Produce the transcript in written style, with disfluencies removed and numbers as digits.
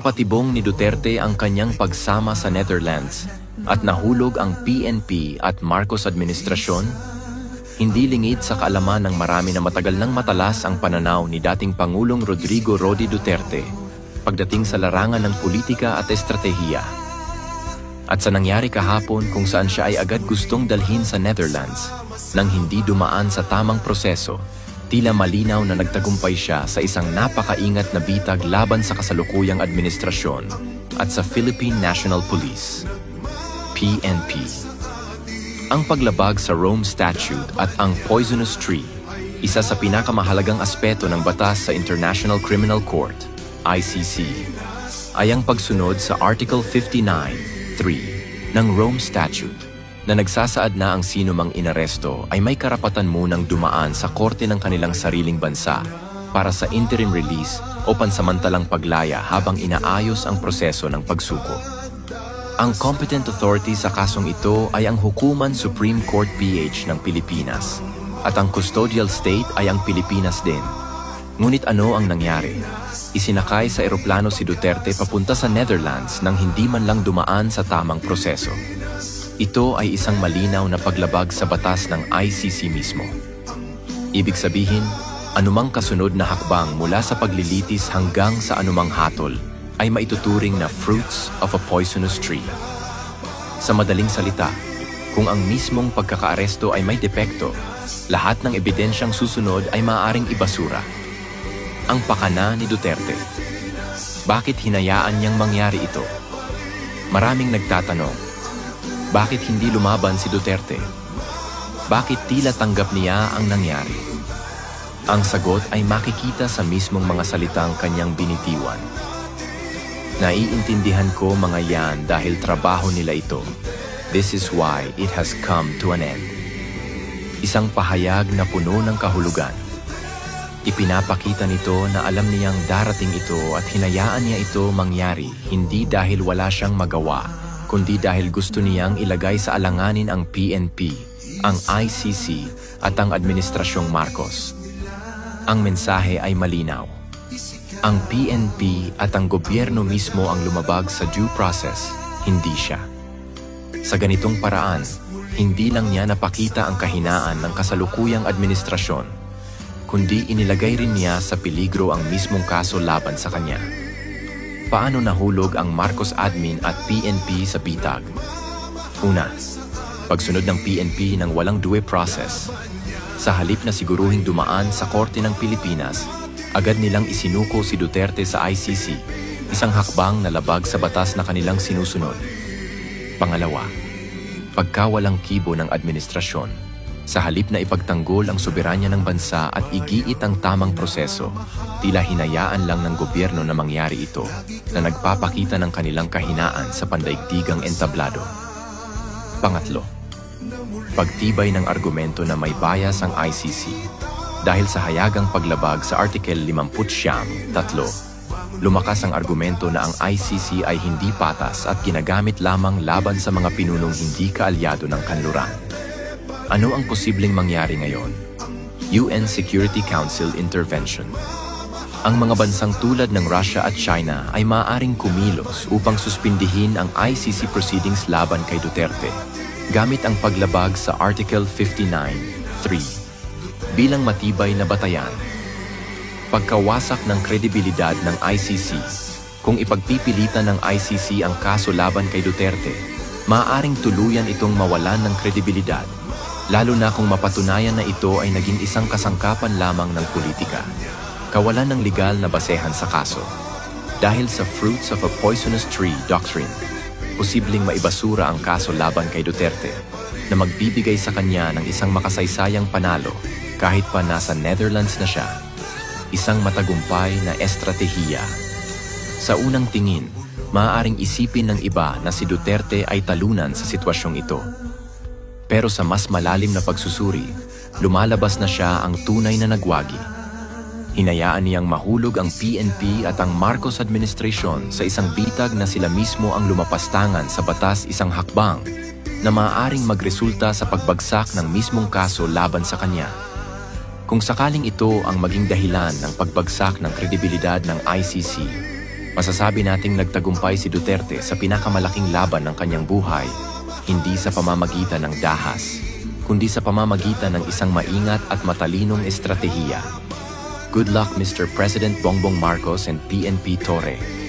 Patibong ni Duterte ang kanyang pagsama sa Netherlands at nahulog ang PNP at Marcos administrasyon, hindi lingid sa kaalaman ng marami na matagal nang matalas ang pananaw ni dating Pangulong Rodrigo Rody Duterte pagdating sa larangan ng politika at estratehiya. At sa nangyari kahapon kung saan siya ay agad gustong dalhin sa Netherlands nang hindi dumaan sa tamang proseso, tila malinaw na nagtagumpay siya sa isang napakaingat na bitag laban sa kasalukuyang administrasyon at sa Philippine National Police, PNP. Ang paglabag sa Rome Statute at ang Poisonous Tree, isa sa pinakamahalagang aspeto ng batas sa International Criminal Court, ICC, ay ang pagsunod sa Article 59(3) ng Rome Statute na nagsasaad na ang sino mang inaresto ay may karapatan munang dumaan sa korte ng kanilang sariling bansa para sa interim release o pansamantalang paglaya habang inaayos ang proseso ng pagsuko. Ang competent authority sa kasong ito ay ang Hukuman Supreme Court PH ng Pilipinas at ang custodial state ay ang Pilipinas din. Ngunit ano ang nangyari? Isinakay sa eroplano si Duterte papunta sa Netherlands nang hindi man lang dumaan sa tamang proseso. Ito ay isang malinaw na paglabag sa batas ng ICC mismo. Ibig sabihin, anumang kasunod na hakbang mula sa paglilitis hanggang sa anumang hatol ay maituturing na fruits of a poisonous tree. Sa madaling salita, kung ang mismong pagkakaaresto ay may depekto, lahat ng ebidensyang susunod ay maaaring ibasura. Ang pakana ni Duterte. Bakit hinayaan niyang mangyari ito? Maraming nagtatanong, bakit hindi lumaban si Duterte? Bakit tila tanggap niya ang nangyari? Ang sagot ay makikita sa mismong mga salitang kanyang binitiwan. Naiintindihan ko mga yan dahil trabaho nila ito. This is why it has come to an end. Isang pahayag na puno ng kahulugan. Ipinapakita nito na alam niyang darating ito at hinayaan niya ito mangyari hindi dahil wala siyang magawa, kundi dahil gusto niyang ilagay sa alanganin ang PNP, ang ICC at ang Administrasyong Marcos. Ang mensahe ay malinaw. Ang PNP at ang gobyerno mismo ang lumabag sa due process, hindi siya. Sa ganitong paraan, hindi lang niya napakita ang kahinaan ng kasalukuyang administrasyon, kundi inilagay rin niya sa peligro ang mismong kaso laban sa kanya. Paano nahulog ang Marcos admin at PNP sa bitag? Una, pagsunod ng PNP ng walang due process. Sa halip na siguruhing dumaan sa Korte ng Pilipinas, agad nilang isinuko si Duterte sa ICC, isang hakbang na labag sa batas na kanilang sinusunod. Pangalawa, pagkawalang kibo ng administrasyon. Sa halip na ipagtanggol ang soberanya ng bansa at igiit ang tamang proseso, tila hinayaan lang ng gobyerno na mangyari ito na nagpapakita ng kanilang kahinaan sa pandaigdigang entablado. Pangatlo, pagtibay ng argumento na may bias ang ICC. Dahil sa hayagang paglabag sa Article 59(3), lumakas ang argumento na ang ICC ay hindi patas at ginagamit lamang laban sa mga pinunong hindi kaalyado ng kanluran. Ano ang posibleng mangyari ngayon? UN Security Council intervention. Ang mga bansang tulad ng Russia at China ay maaaring kumilos upang suspindihin ang ICC proceedings laban kay Duterte gamit ang paglabag sa Article 59(3) bilang matibay na batayan. Pagkawasak ng kredibilidad ng ICC. Kung ipagpipilitan ng ICC ang kaso laban kay Duterte, maaaring tuluyan itong mawalan ng kredibilidad, lalo na kung mapatunayan na ito ay naging isang kasangkapan lamang ng politika. Kawalan ng legal na basehan sa kaso. Dahil sa fruits of a poisonous tree doctrine, posibleng maibasura ang kaso laban kay Duterte na magbibigay sa kanya ng isang makasaysayang panalo kahit pa nasa Netherlands na siya. Isang matagumpay na estratehiya. Sa unang tingin, maaaring isipin ng iba na si Duterte ay talunan sa sitwasyong ito. Pero sa mas malalim na pagsusuri, lumalabas na siya ang tunay na nagwagi. Hinayaan niyang mahulog ang PNP at ang Marcos administration sa isang bitag na sila mismo ang lumapastangan sa batas, isang hakbang na maaaring magresulta sa pagbagsak ng mismong kaso laban sa kanya. Kung sakaling ito ang maging dahilan ng pagbagsak ng kredibilidad ng ICC, Masasabi nating nagtagumpay si Duterte sa pinakamalaking laban ng kanyang buhay, hindi sa pamamagitan ng dahas, kundi sa pamamagitan ng isang maingat at matalinong estratehiya. Good luck, Mr. President Bongbong Marcos and PNP Torre.